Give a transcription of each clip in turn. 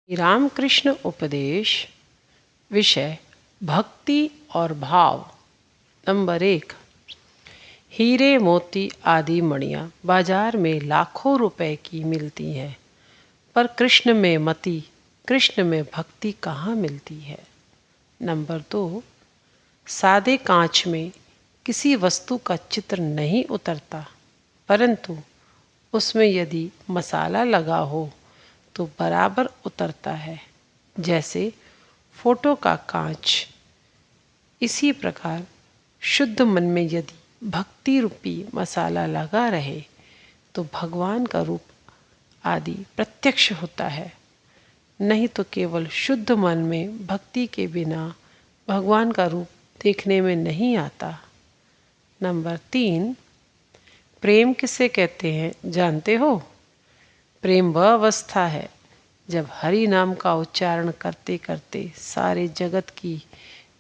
रामकृष्ण उपदेश विषय भक्ति और भाव। नंबर 1। हीरे मोती आदि मणियाँ बाजार में लाखों रुपए की मिलती हैं, पर कृष्ण में मति, कृष्ण में भक्ति कहाँ मिलती है। नंबर 2। सादे कांच में किसी वस्तु का चित्र नहीं उतरता, परंतु उसमें यदि मसाला लगा हो तो बराबर उतरता है, जैसे फोटो का कांच। इसी प्रकार शुद्ध मन में यदि भक्ति रूपी मसाला लगा रहे तो भगवान का रूप आदि प्रत्यक्ष होता है। नहीं तो केवल शुद्ध मन में भक्ति के बिना भगवान का रूप देखने में नहीं आता। नंबर 3। प्रेम किसे कहते हैं जानते हो? प्रेम वह अवस्था है जब हरि नाम का उच्चारण करते करते सारे जगत की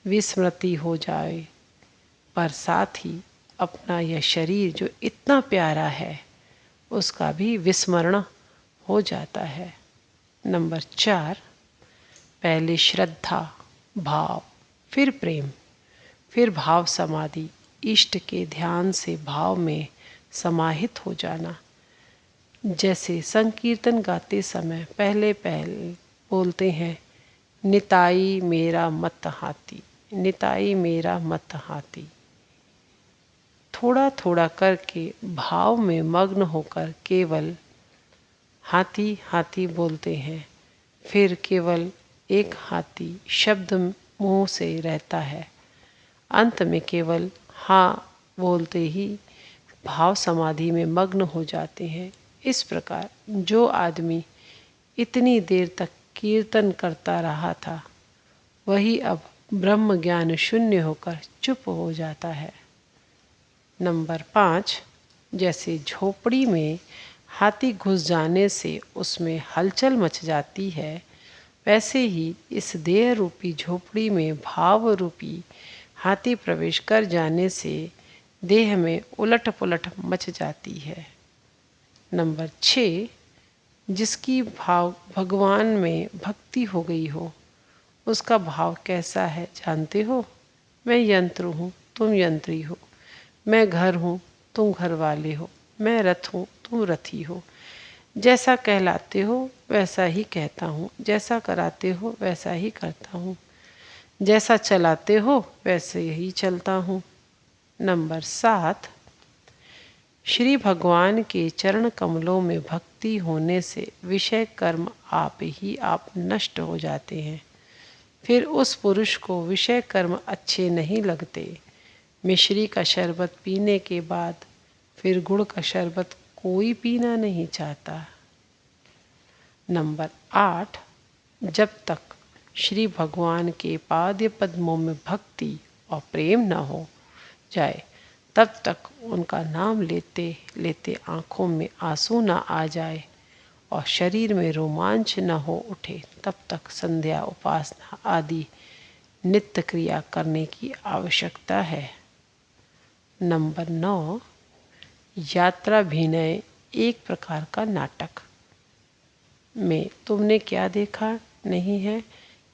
विस्मृति हो जाए, पर साथ ही अपना यह शरीर जो इतना प्यारा है उसका भी विस्मरण हो जाता है। नंबर 4। पहले श्रद्धा, भाव, फिर प्रेम, फिर भाव समाधि, इष्ट के ध्यान से भाव में समाहित हो जाना। जैसे संकीर्तन गाते समय पहले बोलते हैं, निताई मेरा मत हाथी, निताई मेरा मत हाथी। थोड़ा थोड़ा करके भाव में मग्न होकर केवल हाथी हाथी बोलते हैं, फिर केवल एक हाथी शब्द मुंह से रहता है। अंत में केवल हाँ बोलते ही भाव समाधि में मग्न हो जाते हैं। इस प्रकार जो आदमी इतनी देर तक कीर्तन करता रहा था, वही अब ब्रह्म ज्ञान शून्य होकर चुप हो जाता है। नंबर 5। जैसे झोपड़ी में हाथी घुस जाने से उसमें हलचल मच जाती है, वैसे ही इस देह रूपी झोपड़ी में भाव रूपी हाथी प्रवेश कर जाने से देह में उलट पुलट मच जाती है। नंबर 6। जिसकी भाव भगवान में भक्ति हो गई हो, उसका भाव कैसा है जानते हो? मैं यंत्र हूँ, तुम यंत्री हो। मैं घर हूँ, तुम घर वाले हो। मैं रथ हूँ, तुम रथी हो। जैसा कहलाते हो वैसा ही कहता हूँ, जैसा कराते हो वैसा ही करता हूँ, जैसा चलाते हो वैसे ही चलता हूँ। नंबर 7। श्री भगवान के चरण कमलों में भक्ति होने से विषय कर्म आप ही आप नष्ट हो जाते हैं। फिर उस पुरुष को विषय कर्म अच्छे नहीं लगते। मिश्री का शरबत पीने के बाद फिर गुड़ का शरबत कोई पीना नहीं चाहता। नंबर 8। जब तक श्री भगवान के पाद्य पद्मों में भक्ति और प्रेम न हो जाए, तब तक उनका नाम लेते लेते आँखों में आंसू न आ जाए और शरीर में रोमांच न हो उठे, तब तक संध्या, उपासना आदि नित्य क्रिया करने की आवश्यकता है। नंबर 9। यात्राभिनय एक प्रकार का नाटक में तुमने क्या देखा नहीं है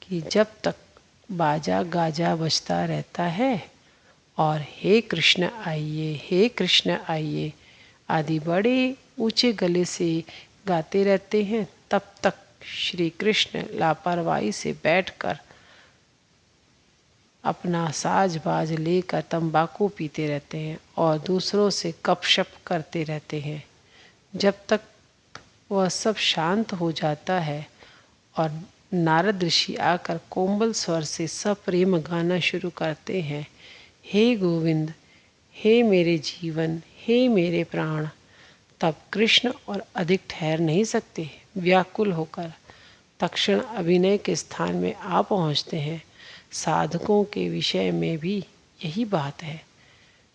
कि जब तक बाजा गाजा बजता रहता है और हे कृष्ण आइए, हे कृष्ण आइए आदि बड़े ऊंचे गले से गाते रहते हैं, तब तक श्री कृष्ण लापरवाही से बैठकर अपना साज बाज लेकर तंबाकू पीते रहते हैं और दूसरों से गपशप करते रहते हैं। जब तक वह सब शांत हो जाता है और नारद ऋषि आकर कोमल स्वर से सप्रेम गाना शुरू करते हैं, हे गोविंद, हे मेरे जीवन, हे मेरे प्राण, तब कृष्ण और अधिक ठहर नहीं सकते। व्याकुल होकर तत्क्षण अभिनय के स्थान में आ पहुँचते हैं। साधकों के विषय में भी यही बात है।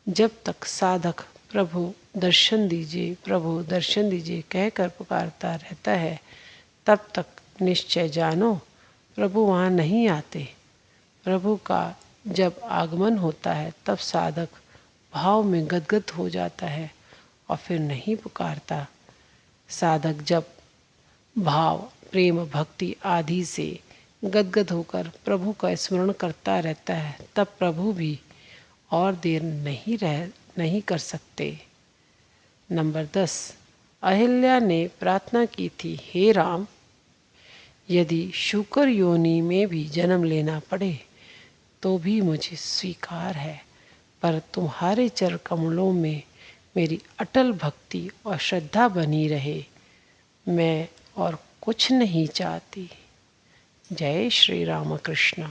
जब तक साधक प्रभु दर्शन दीजिए, प्रभु दर्शन दीजिए कहकर पुकारता रहता है, तब तक निश्चय जानो प्रभु वहाँ नहीं आते। प्रभु का जब आगमन होता है तब साधक भाव में गदगद हो जाता है और फिर नहीं पुकारता। साधक जब भाव प्रेम भक्ति आदि से गदगद होकर प्रभु का स्मरण करता रहता है, तब प्रभु भी और देर नहीं कर सकते। नंबर 10, अहिल्या ने प्रार्थना की थी, हे राम, यदि शूकर योनि में भी जन्म लेना पड़े तो भी मुझे स्वीकार है, पर तुम्हारे चर कमलों में मेरी अटल भक्ति और श्रद्धा बनी रहे। मैं और कुछ नहीं चाहती। जय श्री राम कृष्ण।